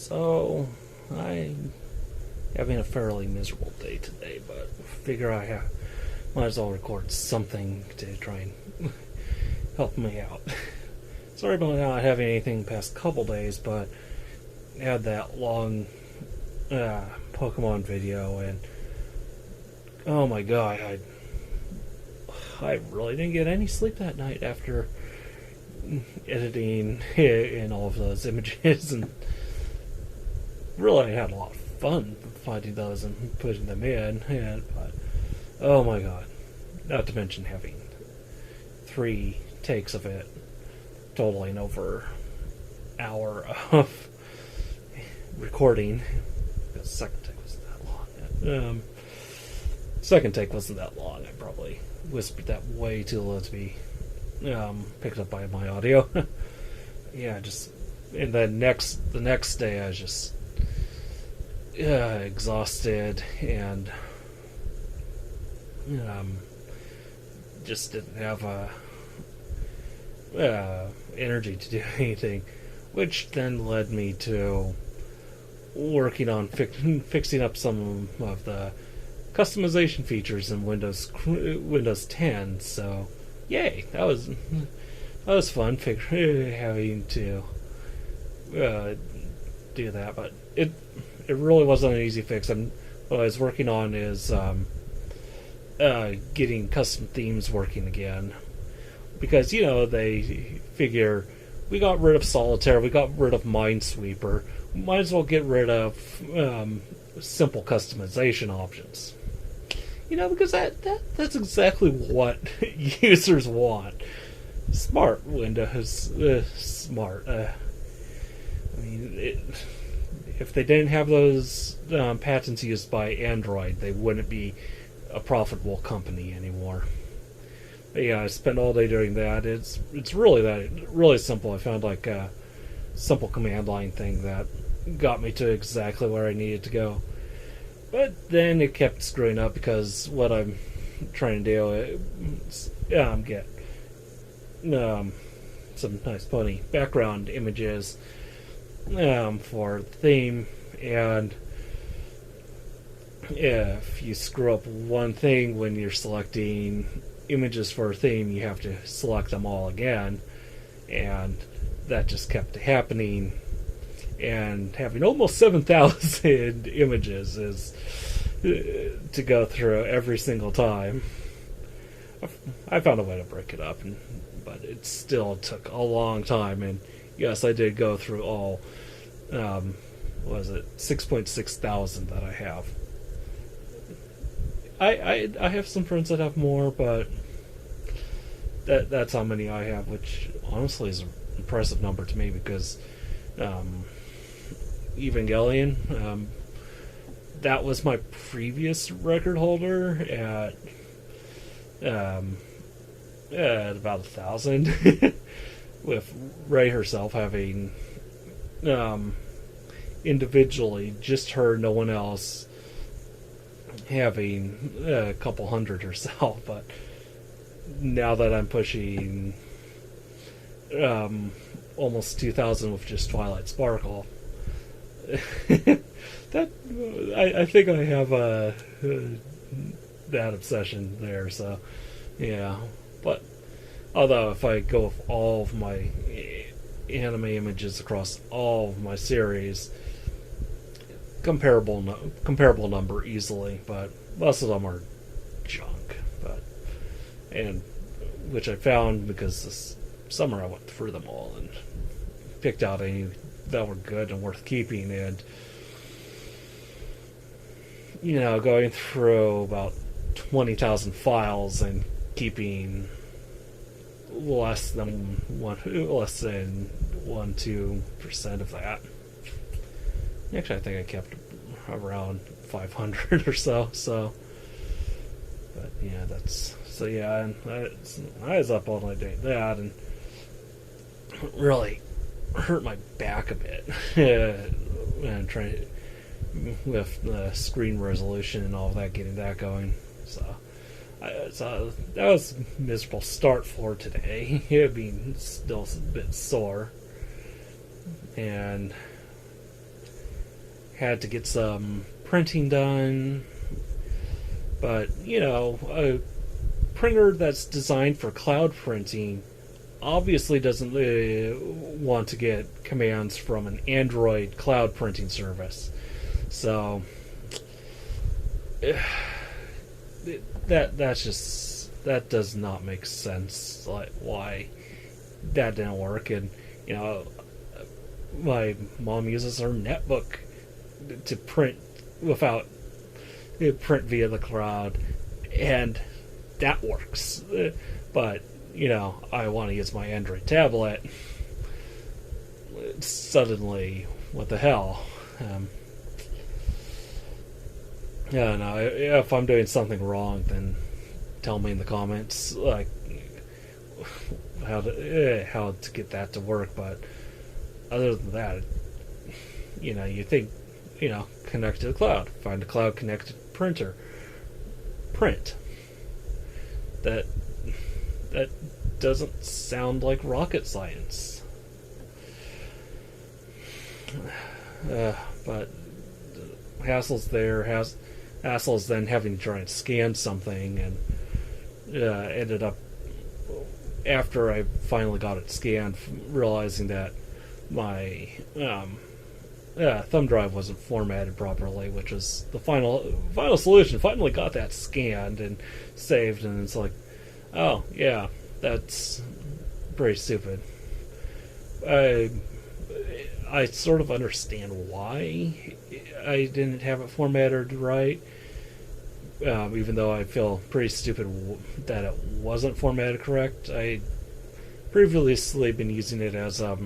So, I'm having a fairly miserable day today, but figure might as well record something to try and help me out. Sorry about not having anything the past couple days, but I had that long Pokemon video, and oh my god, I really didn't get any sleep that night after editing in all of those images, and really had a lot of fun finding those and putting them in. But oh my god, not to mention having 3 takes of it, totaling over an hour of recording. The second take wasn't that long. Second take wasn't that long. I probably whispered that way too low to be picked up by my audio. Yeah, and then the next day I was just exhausted and just didn't have energy to do anything, which then led me to working on fixing up some of the customization features in Windows 10. So, yay! That was fun. Having to do that, but it really wasn't an easy fix. And what I was working on is getting custom themes working again, because they figure we got rid of Solitaire, we got rid of Minesweeper, might as well get rid of simple customization options. Because that's exactly what users want. Smart Windows, smart. If they didn't have those patents used by Android, they wouldn't be a profitable company anymore. But yeah, I spent all day doing that. It's really simple. I found like a simple command line thing that got me to exactly where I needed to go. But then it kept screwing up because what I'm trying to do is get some nice pony background images for the theme, and if you screw up one thing when you're selecting images for a theme, you have to select them all again, and that just kept happening. And having almost 7,000 images is to go through every single time. I found a way to break it up, but it still took a long time. And yes, I did go through all, 6.6 thousand that I have. I have some friends that have more, but that's how many I have, which honestly is an impressive number to me, because Evangelion, that was my previous record holder at about 1,000, with Ray herself having individually, just her, no one else, having a couple hundred herself. But now that I'm pushing almost 2,000 with just Twilight Sparkle, I think I have that obsession there. So yeah, but although if I go with all of my anime images across all of my series, comparable number easily, but most of them are junk. And which I found because this summer I went through them all and picked out any that were good and worth keeping, and going through about 20,000 files and keeping less than 1-2% of that. Actually, I think I kept around 500 or so. But yeah, and I was up all night doing that, and really hurt my back a bit, and trying with the screen resolution and all of that, getting that going. So that was a miserable start for today. It being still a bit sore, and had to get some printing done. But, a printer that's designed for cloud printing obviously doesn't want to get commands from an Android cloud printing service. So that does not make sense. Like, why that didn't work. And my mom uses her netbook to print via the cloud, and that works. But I want to use my Android tablet. Suddenly, what the hell? No. If I'm doing something wrong, then tell me in the comments, like how to get that to work. But other than that, you think, connect to the cloud, find a cloud connected printer, print. That doesn't sound like rocket science. But hassle's there. Hassle's then having to try and scan something, and ended up, after I finally got it scanned, realizing that my thumb drive wasn't formatted properly, which was the final solution. Finally got that scanned and saved, and it's like, oh yeah, that's pretty stupid. I sort of understand why I didn't have it formatted right, even though I feel pretty stupid that it wasn't formatted correct. I previously been using it as a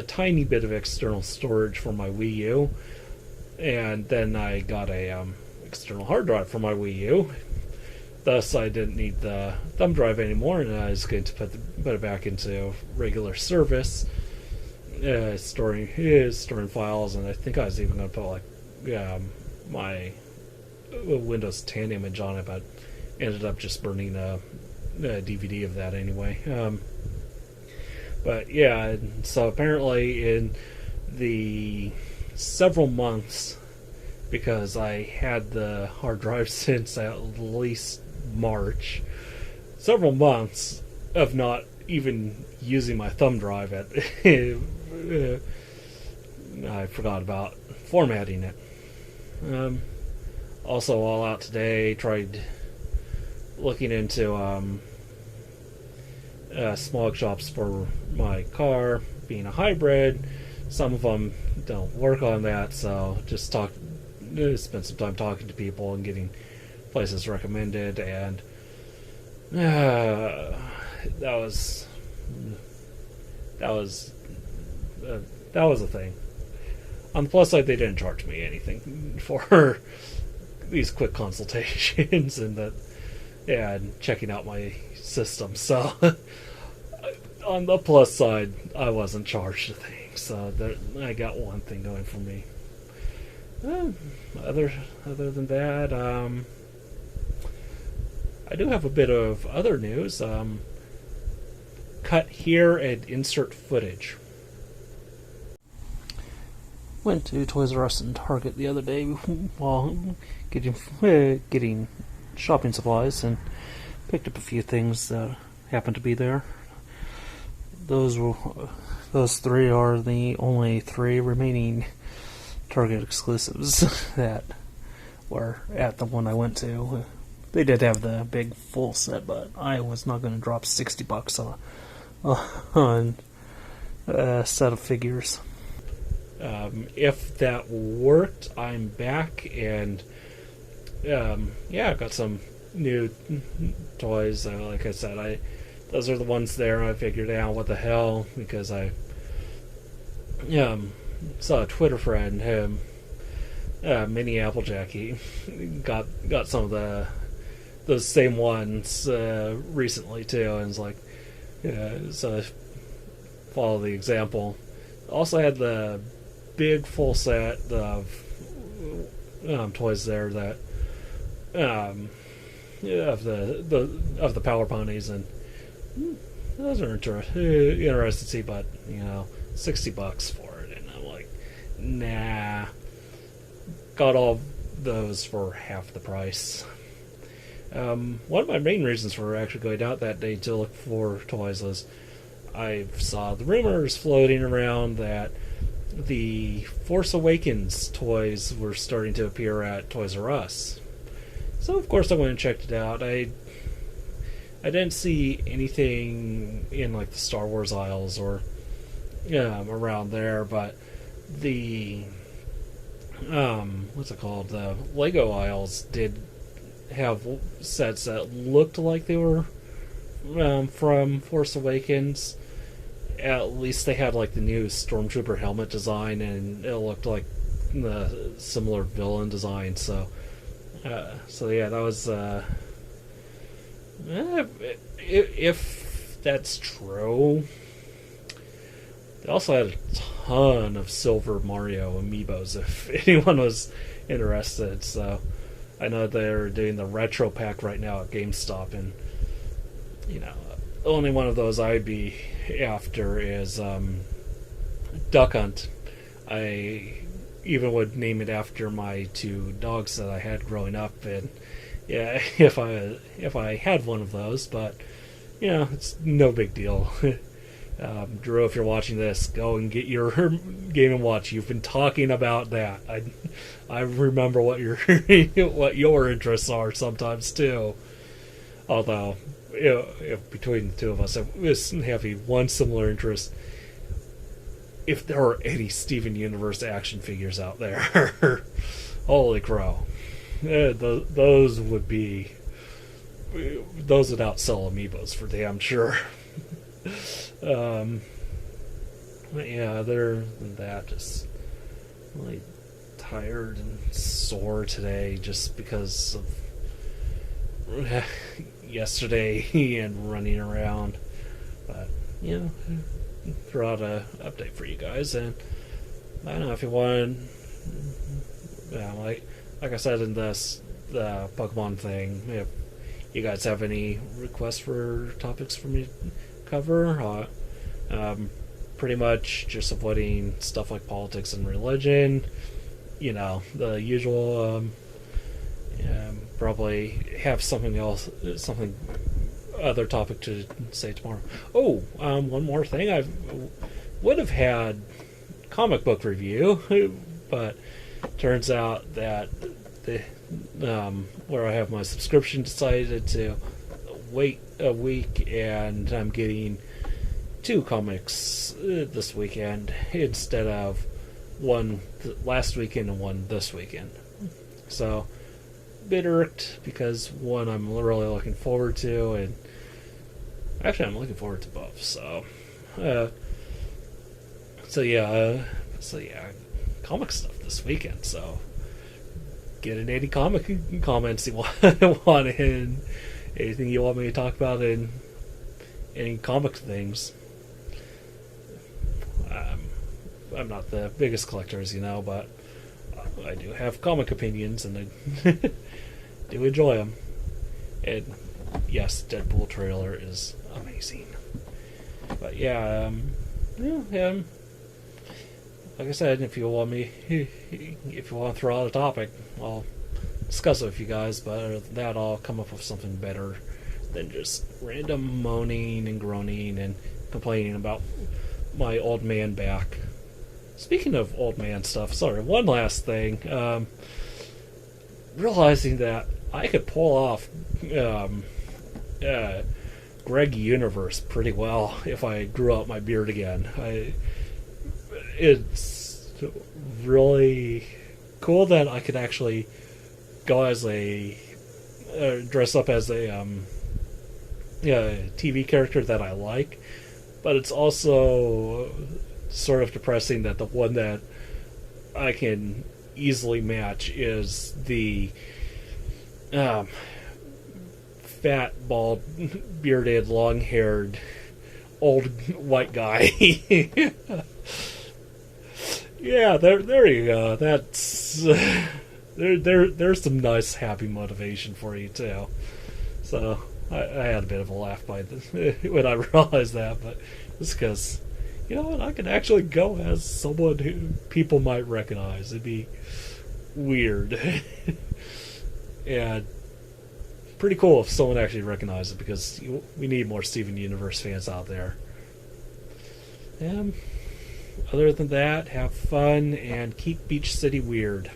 tiny bit of external storage for my Wii U, and then I got a external hard drive for my Wii U. Thus, I didn't need the thumb drive anymore, and I was going to put it back into regular service, storing files, and I think I was even going to put my Windows 10 image on it, but ended up just burning a DVD of that anyway. But yeah, so apparently in the several months, because I had the hard drive since at least March, several months of not even using my thumb drive I forgot about formatting it. Also, all out today, tried looking into smog shops for my car, being a hybrid. Some of them don't work on that, so just spent some time talking to people and getting places recommended, and that was a thing. On the plus side, they didn't charge me anything for these quick consultations and checking out my system. So on the plus side, I wasn't charged a thing. So I got one thing going for me. Other than that, I do have a bit of other news. Cut here and insert footage. Went to Toys R Us and Target the other day while getting shopping supplies, and picked up a few things that happened to be there. Those three are the only three remaining Target exclusives that were at the one I went to. They did have the big full set, but I was not going to drop $60 on a set of figures. If that worked, I'm back, and I got some new toys. Like I said, those are the ones there. I figured out what the hell, because I saw a Twitter friend, Mini Applejack. He got some of those same ones recently too, and it's like, so I follow the example. Also had the big full set of toys there that of the Power Ponies, and those are interesting to see, but $60 for it, and I'm like, nah. Got all those for half the price. One of my main reasons for actually going out that day to look for toys was I saw the rumors floating around that the Force Awakens toys were starting to appear at Toys R Us. So of course I went and checked it out. I didn't see anything in like the Star Wars aisles or around there, but the what's it called? The Lego aisles did have sets that looked like they were from Force Awakens. At least they had like the new Stormtrooper helmet design, and it looked like the similar villain design. So yeah, that was if that's true. They also had a ton of Silver Mario amiibos if anyone was interested. So I know they're doing the retro pack right now at GameStop, and only one of those I'd be after is Duck Hunt. I even would name it after my two dogs that I had growing up, and yeah, if I had one of those, but it's no big deal. Drew, if you're watching this, go and get your Game & Watch. You've been talking about that. I remember what your what your interests are sometimes too. Although, if between the two of us, we have one similar interest. If there are any Steven Universe action figures out there, holy crow, those would outsell amiibos for damn sure. But yeah, other than that, just really tired and sore today just because of yesterday and running around. But throw out a update for you guys, and I don't know if you want, like I said in the Pokemon thing, if you guys have any requests for topics for me to cover, pretty much just avoiding stuff like politics and religion, the usual. Probably have something other topic to say tomorrow. Oh, one more thing. I would have had comic book review, but turns out that where I have my subscription decided to wait a week, and I'm getting 2 comics this weekend instead of one last weekend and one this weekend. So bit irked because one I'm really looking forward to, and actually I'm looking forward to both. So yeah, comic stuff this weekend. So get in any comic comments you want in, anything you want me to talk about in any comic things. I'm not the biggest collector, as you know, but I do have comic opinions, and I do enjoy them. And yes, Deadpool trailer is amazing. But yeah, like I said, if you want to throw out a topic, I'll discuss it with you guys. But other than that, I'll come up with something better than just random moaning and groaning and complaining about my old man back. Speaking of old man stuff, sorry, one last thing. Realizing that I could pull off Greg Universe pretty well if I grew out my beard again. It's really cool that I could actually go as dress up as a TV character that I like, but it's also sort of depressing that the one that I can easily match is the fat, bald, bearded, long-haired, old white guy. Yeah, there you go. That's there's some nice, happy motivation for you too. So I had a bit of a laugh by this when I realized that, but it's because you know what, I could actually go as someone who people might recognize. It'd be weird. And pretty cool if someone actually recognized it, because we need more Steven Universe fans out there. And other than that, have fun and keep Beach City weird.